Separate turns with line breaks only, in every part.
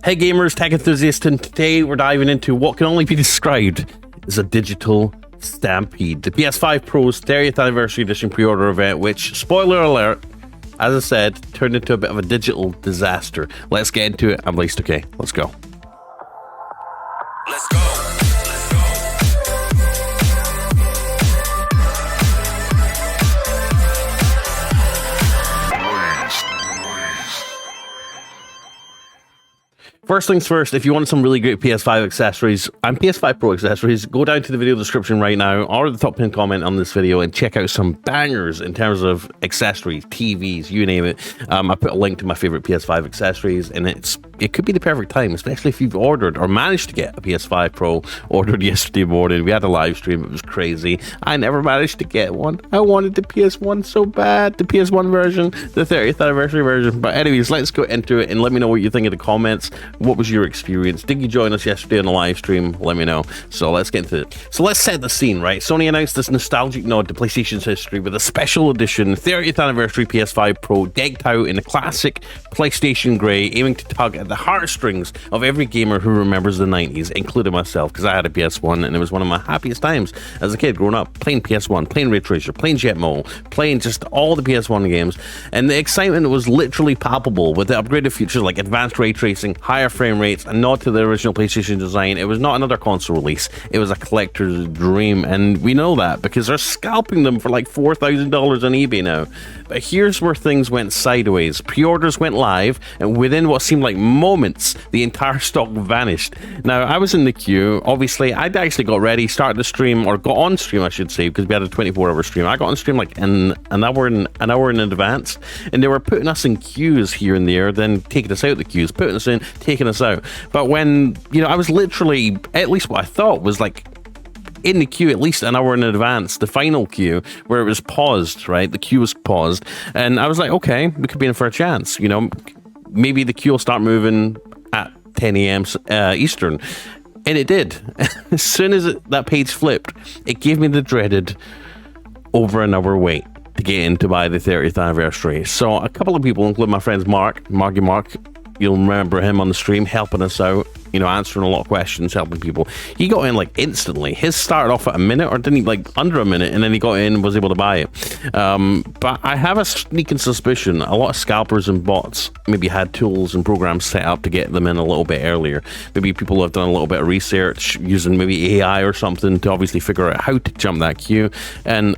Hey gamers, tech enthusiasts, and today we're diving into what can only be described as a digital stampede. The PS5 Pro's 30th anniversary edition pre-order event, which, spoiler alert, as I said, turned into a bit of a digital disaster. Let's get into it. I'm laced okay. Let's go.
Let's go.
First things first, if you want some really great PS5 accessories and PS5 Pro accessories, go down to the video description right now or the top pinned comment on this video and check out some bangers in terms of accessories, TVs, you name it. I put a link to my favorite PS5 accessories, and it could be the perfect time, especially if you've ordered or managed to get a PS5 Pro ordered yesterday morning. We had a live stream, it was crazy. I never managed to get one. I wanted the PS1 so bad, the PS1 version, the 30th anniversary version. But anyways, let's go into it and let me know what you think in the comments. What was your experience? Did you join us yesterday on the live stream? Let me know. So let's get into it. So let's set the scene, right? Sony announced this nostalgic nod to PlayStation's history with a special edition 30th anniversary PS5 Pro decked out in a classic PlayStation grey, aiming to tug at the heartstrings of every gamer who remembers the 90s, including myself, because I had a PS1 and it was one of my happiest times as a kid growing up, playing PS1, playing Ray Tracer, playing Jetmo, playing just all the PS1 games. And the excitement was literally palpable with the upgraded features like advanced ray tracing, higher frame rates, a nod to the original PlayStation design. It was not another console release, it was a collector's dream, and we know that because they're scalping them for like $4,000 on eBay now. But here's where things went sideways. Pre-orders went live, and within what seemed like moments, the entire stock vanished. Now, I was in the queue. Obviously, I'd actually got ready, started the stream, or got on stream, I should say, because we had a 24-hour stream. I got on stream like an hour in advance, and they were putting us in queues here and there, then taking us out the queues, putting us in, taking us out. But when, I was literally, at least what I thought was like in the queue at least an hour in advance, the final queue where it was paused, right? The queue was paused, and I was like, okay, we could be in for a chance. Maybe the queue will start moving at 10 a.m. Eastern. And it did. As soon as that page flipped, it gave me the dreaded over an hour wait to get in to buy the 30th anniversary. So a couple of people, including my friends Mark, you'll remember him on the stream helping us out, answering a lot of questions, helping people. He got in like instantly. His started off at a minute, or didn't he, like under a minute, and then he got in and was able to buy it. But I have a sneaking suspicion a lot of scalpers and bots maybe had tools and programs set up to get them in a little bit earlier. Maybe people have done a little bit of research using maybe AI or something to obviously figure out how to jump that queue. And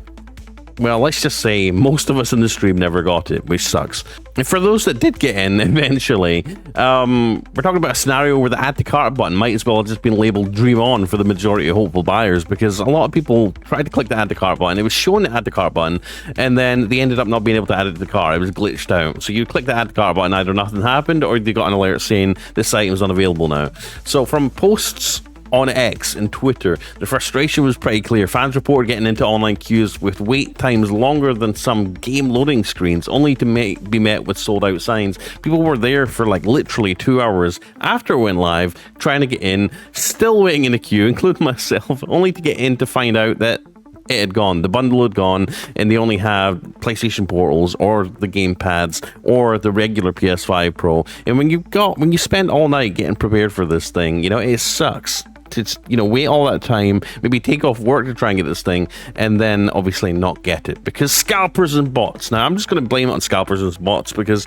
well, let's just say most of us in the stream never got it, which sucks. And for those that did get in eventually, we're talking about a scenario where the add to cart button might as well have just been labeled dream on for the majority of hopeful buyers, because a lot of people tried to click the add to cart button. It was showing the add to cart button, and then they ended up not being able to add it to the cart. It was glitched out. So you click the add to cart button, either nothing happened or they got an alert saying this item is unavailable now. So from posts on X and Twitter, the frustration was pretty clear. Fans reported getting into online queues with wait times longer than some game loading screens, only to be met with sold out signs. People were there for like literally 2 hours after it went live, trying to get in, still waiting in a queue, including myself, only to get in to find out that it had gone. The bundle had gone, and they only have PlayStation portals or the game pads or the regular PS5 Pro. And when you spend all night getting prepared for this thing, it sucks to wait all that time, maybe take off work to try and get this thing, and then obviously not get it because scalpers and bots. Now I'm just going to blame it on scalpers and bots because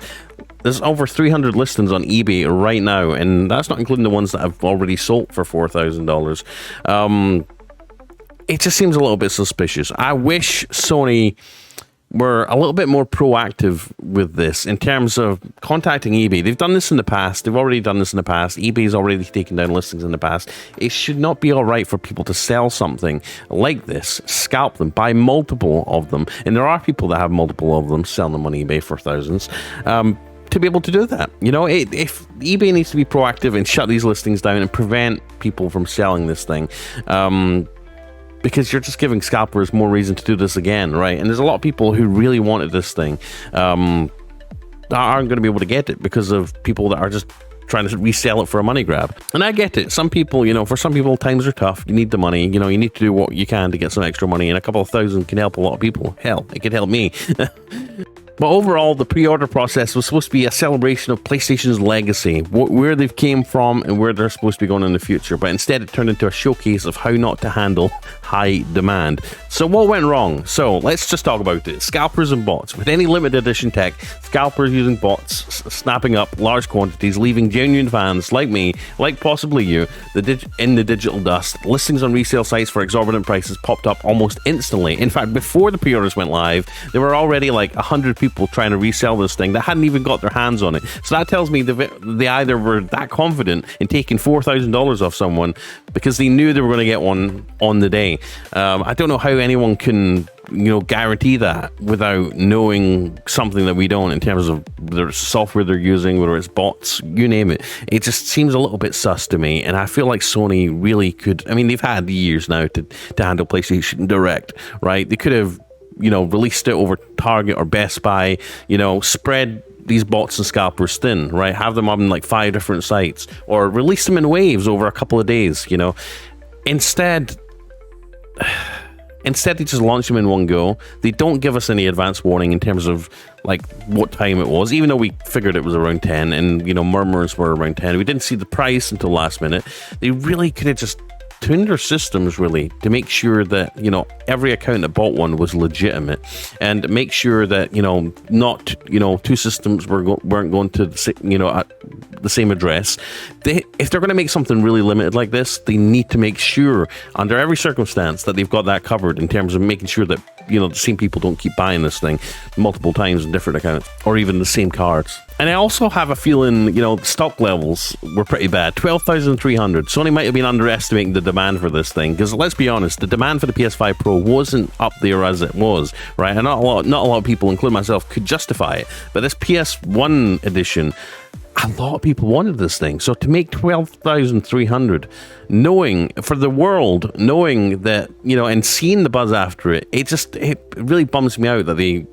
there's over 300 listings on eBay right now, and that's not including the ones that have already sold for $4,000. It just seems a little bit suspicious. I wish Sony were a little bit more proactive with this in terms of contacting eBay. They've done this in the past. They've already done this in the past. eBay's already taken down listings in the past. It should not be all right for people to sell something like this, scalp them, buy multiple of them. And there are people that have multiple of them, selling them on eBay for thousands. To be able to do that, if eBay needs to be proactive and shut these listings down and prevent people from selling this thing, because you're just giving scalpers more reason to do this again, right? And there's a lot of people who really wanted this thing that aren't going to be able to get it because of people that are just trying to resell it for a money grab. And I get it. Some people, for some people, times are tough. You need the money. You need to do what you can to get some extra money, and a couple of thousand can help a lot of people. Hell, it could help me. But overall, the pre-order process was supposed to be a celebration of PlayStation's legacy, where they've came from and where they're supposed to be going in the future. But instead, it turned into a showcase of how not to handle high demand. So what went wrong? So let's just talk about it. Scalpers and bots. With any limited edition tech, scalpers using bots, snapping up large quantities, leaving genuine fans like me, like possibly you, in the digital dust. Listings on resale sites for exorbitant prices popped up almost instantly. In fact, before the pre-orders went live, there were already like 100 people trying to resell this thing that hadn't even got their hands on it. So that tells me they either were that confident in taking $4,000 off someone because they knew they were going to get one on the day. I don't know how anyone can, guarantee that without knowing something that we don't in terms of the software they're using, whether it's bots, you name it. It just seems a little bit sus to me, and I feel like Sony really could. I mean, they've had years now to handle PlayStation Direct, right? They could have, released it over Target or Best Buy, spread these bots and scalpers thin, right? Have them on like 5 different sites, or release them in waves over a couple of days, Instead, they just launch them in one go. They don't give us any advance warning in terms of like what time it was, even though we figured it was around 10 and, murmurs were around 10. We didn't see the price until last minute. They really could have just tuned their systems really to make sure that, every account that bought one was legitimate, and make sure that, not, 2 systems weren't going to, at the same address. If they're going to make something really limited like this, they need to make sure under every circumstance that they've got that covered in terms of making sure that, the same people don't keep buying this thing multiple times in different accounts, or even the same cards. And I also have a feeling, the stock levels were pretty bad. 12,300. Sony might have been underestimating the demand for this thing, because let's be honest, the demand for the PS5 Pro wasn't up there as it was, right? And not a lot of people, including myself, could justify it. But this PS1 edition, a lot of people wanted this thing. So to make 12,300, knowing that, and seeing the buzz after it, it really bums me out that they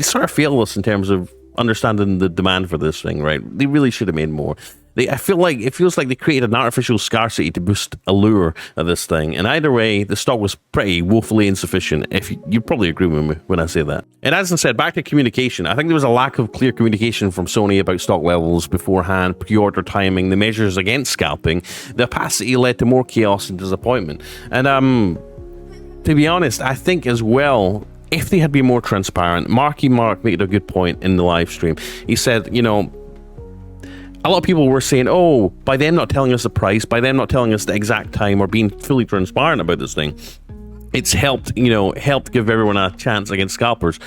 sort of failed us in terms of understanding the demand for this thing, right? They really should have made more. It feels like they created an artificial scarcity to boost allure of this thing. And either way, the stock was pretty woefully insufficient. If you probably agree with me when I say that. And as I said, back to communication, I think there was a lack of clear communication from Sony about stock levels beforehand, pre-order timing, the measures against scalping. The opacity led to more chaos and disappointment. And to be honest, I think as well, if they had been more transparent, Marky Mark made a good point in the live stream. He said, a lot of people were saying, oh, by them not telling us the price, by them not telling us the exact time or being fully transparent about this thing, it's helped give everyone a chance against scalpers.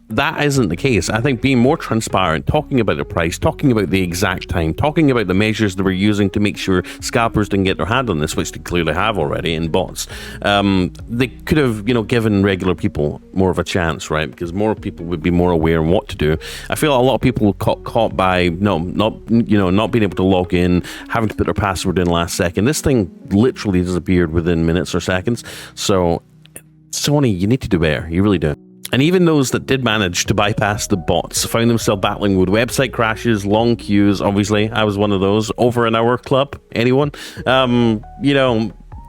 That isn't the case. I think being more transparent, talking about the price, talking about the exact time, talking about the measures they were using to make sure scalpers didn't get their hand on this, which they clearly have already in bots. They could have, given regular people more of a chance, right? Because more people would be more aware of what to do. I feel a lot of people caught by not being able to log in, having to put their password in last second. This thing literally disappeared within minutes or seconds. So, Sony, you need to do better. You really do. And even those that did manage to bypass the bots found themselves battling with website crashes, long queues. Obviously, I was one of those. Over an hour club. Anyone?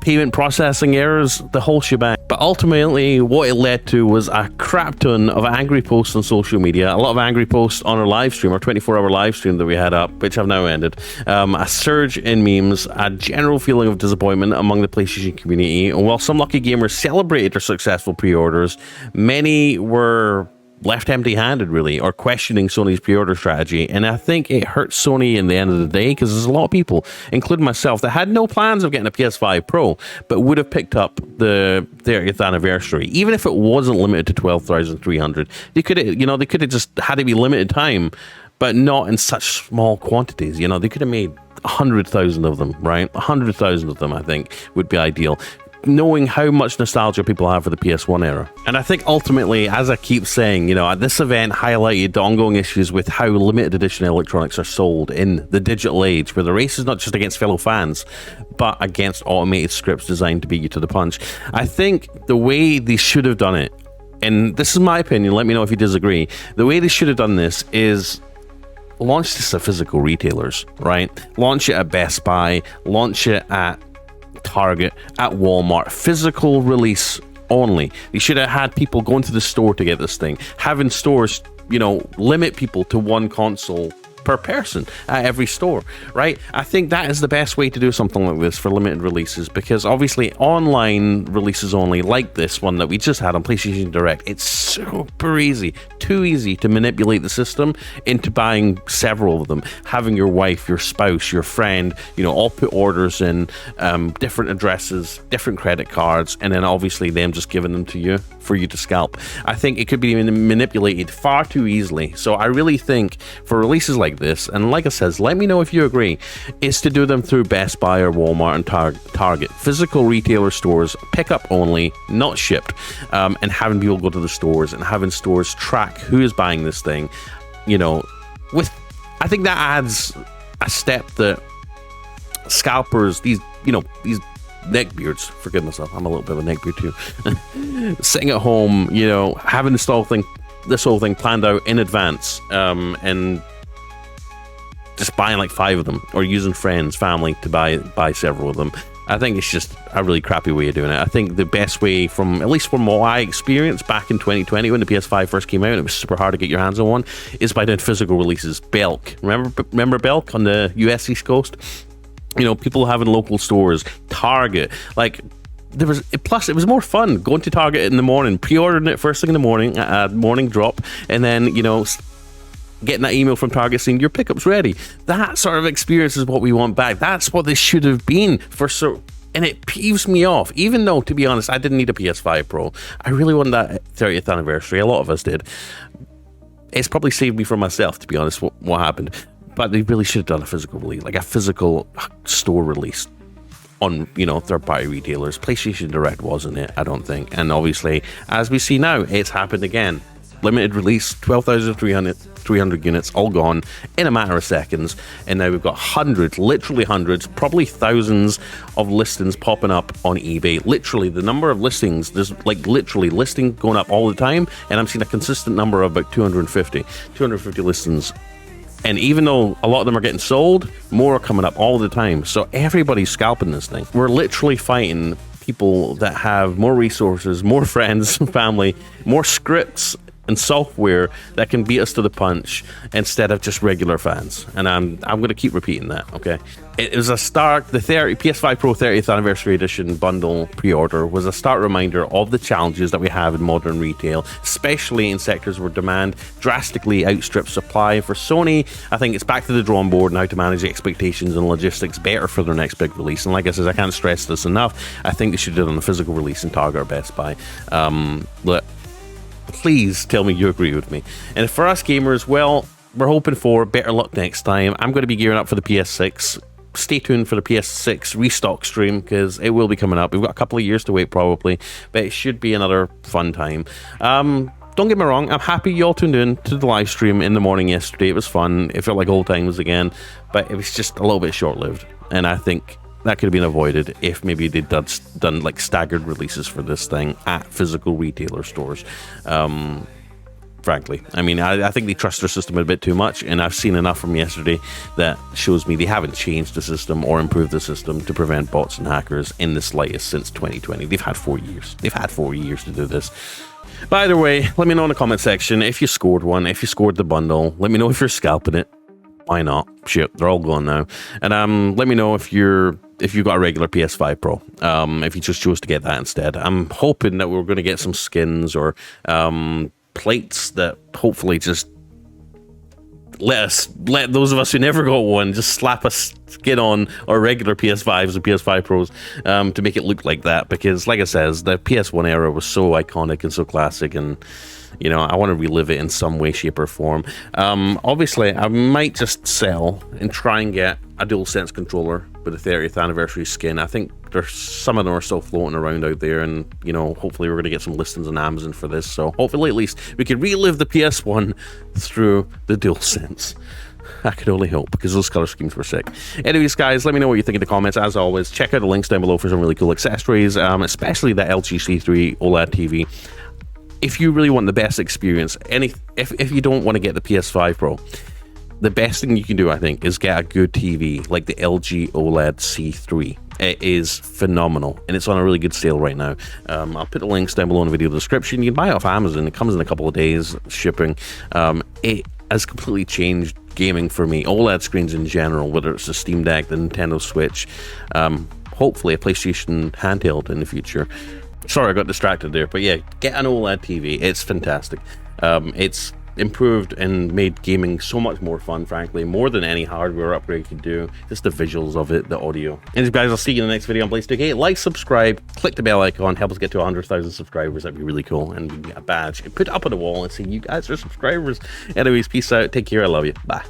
Payment processing errors, the whole shebang. But ultimately, what it led to was a crap ton of angry posts on social media, a lot of angry posts on our live stream, our 24-hour live stream that we had up, which have now ended, a surge in memes, a general feeling of disappointment among the PlayStation community. And while some lucky gamers celebrated their successful pre-orders, many were left empty-handed, really, or questioning Sony's pre-order strategy. And I think it hurt Sony in the end of the day, because there's a lot of people, including myself, that had no plans of getting a PS5 Pro, but would have picked up the 30th anniversary, even if it wasn't limited to 12,300. They could have just had to be limited time, but not in such small quantities. They could have made 100,000 of them, right? 100,000 of them, I think, would be ideal, knowing how much nostalgia people have for the PS1 era. And I think ultimately, as I keep saying, this event highlighted the ongoing issues with how limited edition electronics are sold in the digital age, where the race is not just against fellow fans, but against automated scripts designed to beat you to the punch. I think the way they should have done it, and this is my opinion, let me know if you disagree, the way they should have done this is launch this at physical retailers, right? Launch it at Best Buy, launch it at Target, at Walmart, physical release only. They should have had people going to the store to get this thing. Having stores, you know, limit people to one console per person at every store, right? I think that is the best way to do something like this for limited releases, because obviously online releases only, like this one that we just had on PlayStation Direct, it's super easy, too easy to manipulate the system into buying several of them, having your wife, your spouse, your friend, you know, all put orders in, different addresses, different credit cards, and then obviously them just giving them to you for you to scalp. I think it could be manipulated far too easily. So I really think for releases like this, and like I says, let me know if you agree, is to do them through Best Buy or Walmart and Target, physical retailer stores, pickup only, not shipped, and having people go to the stores and having stores track who is buying this thing. You know, I think that adds a step that scalpers, these neckbeards, forgive myself, I'm a little bit of a neckbeard too, sitting at home, you know, having this whole thing planned out in advance, and just buying like 5 of them, or using friends, family to buy several of them. I think it's just a really crappy way of doing it. I think the best way, at least from what I experienced back in 2020 when the PS5 first came out, and it was super hard to get your hands on one, is by doing physical releases. Belk, remember Belk on the US East Coast? You know, people having local stores, Target, like plus it was more fun going to Target in the morning, pre-ordering it first thing in the morning, morning drop, and then, you know, getting that email from Target saying your pickup's ready. That sort of experience is what we want back. That's what this should have been and it peeves me off, even though, to be honest, I didn't need a PS5 Pro. I really wanted that 30th anniversary. A lot of us did. It's probably saved me from myself, to be honest, what happened. But they really should have done a physical release, like a physical store release on, you know, third-party retailers. PlayStation Direct wasn't it, I don't think. And obviously, as we see now, it's happened again. Limited release, 12,300 units, all gone in a matter of seconds. And now we've got hundreds, literally hundreds, probably thousands of listings popping up on eBay. Literally, the number of listings, there's like literally listings going up all the time. And I'm seeing a consistent number of about 250 listings. And even though a lot of them are getting sold, more are coming up all the time. So everybody's scalping this thing. We're literally fighting people that have more resources, more friends, family, more scripts and software that can beat us to the punch instead of just regular fans. And I'm going to keep repeating that, okay? It was a start, the PS5 Pro 30th Anniversary Edition bundle pre-order was a stark reminder of the challenges that we have in modern retail, especially in sectors where demand drastically outstrips supply. For Sony, I think it's back to the drawing board and how to manage expectations and logistics better for their next big release. And like I said, I can't stress this enough, I think they should do it on the physical release in Target or Best Buy. But please tell me you agree with me. And for us gamers, well, we're hoping for better luck next time. I'm going to be gearing up for the PS6. Stay tuned for the PS6 restock stream, because it will be coming up. We've got a couple of years to wait probably, but it should be another fun time. Don't get me wrong, I'm happy you all tuned in to the live stream in the morning yesterday. It was fun. It felt like old times again, but it was just a little bit short-lived. And I think that could have been avoided if maybe they'd done like staggered releases for this thing at physical retailer stores. Frankly, I mean, I think they trust their system a bit too much, and I've seen enough from yesterday that shows me they haven't changed the system or improved the system to prevent bots and hackers in the slightest since 2020. They've had 4 years. They've had 4 years to do this. But either way, let me know in the comment section if you scored one, if you scored the bundle. Let me know if you're scalping it. Why not? Shit, they're all gone now. And let me know if you got a regular PS5 Pro, if you just chose to get that instead. I'm hoping that we're going to get some skins or plates that hopefully just let those of us who never got one just slap a skin on our regular PS5s and PS5 Pros to make it look like that, because like I says, the PS1 era was so iconic and so classic, and you know, I want to relive it in some way, shape, or form. Obviously, I might just sell and try and get a DualSense controller with a 30th anniversary skin. I think there's some of them are still floating around out there, and you know, hopefully we're going to get some listings on Amazon for this. So hopefully, at least we can relive the PS1 through the DualSense. I could only hope, because those color schemes were sick. Anyways, guys, let me know what you think in the comments. As always, check out the links down below for some really cool accessories, especially the LG C3 OLED TV. If you really want the best experience, if you don't want to get the PS5 Pro, the best thing you can do, I think, is get a good TV like the LG OLED C3. It is phenomenal, and it's on a really good sale right now. I'll put the links down below in the video description. You can buy it off Amazon. It comes in a couple of days shipping. It has completely changed gaming for me. OLED screens in general, whether it's the Steam Deck, the Nintendo Switch, hopefully a PlayStation handheld in the future. Sorry, I got distracted there, but yeah, get an OLED TV. It's fantastic. It's improved and made gaming so much more fun, frankly, more than any hardware upgrade could do. Just the visuals of it, the audio. And guys, I'll see you in the next video on Blaze2K. Like, subscribe, click the bell icon, help us get to 100,000 subscribers. That'd be really cool. And we can get a badge and put it up on the wall and say you guys are subscribers. Anyways, peace out, take care, I love you, bye.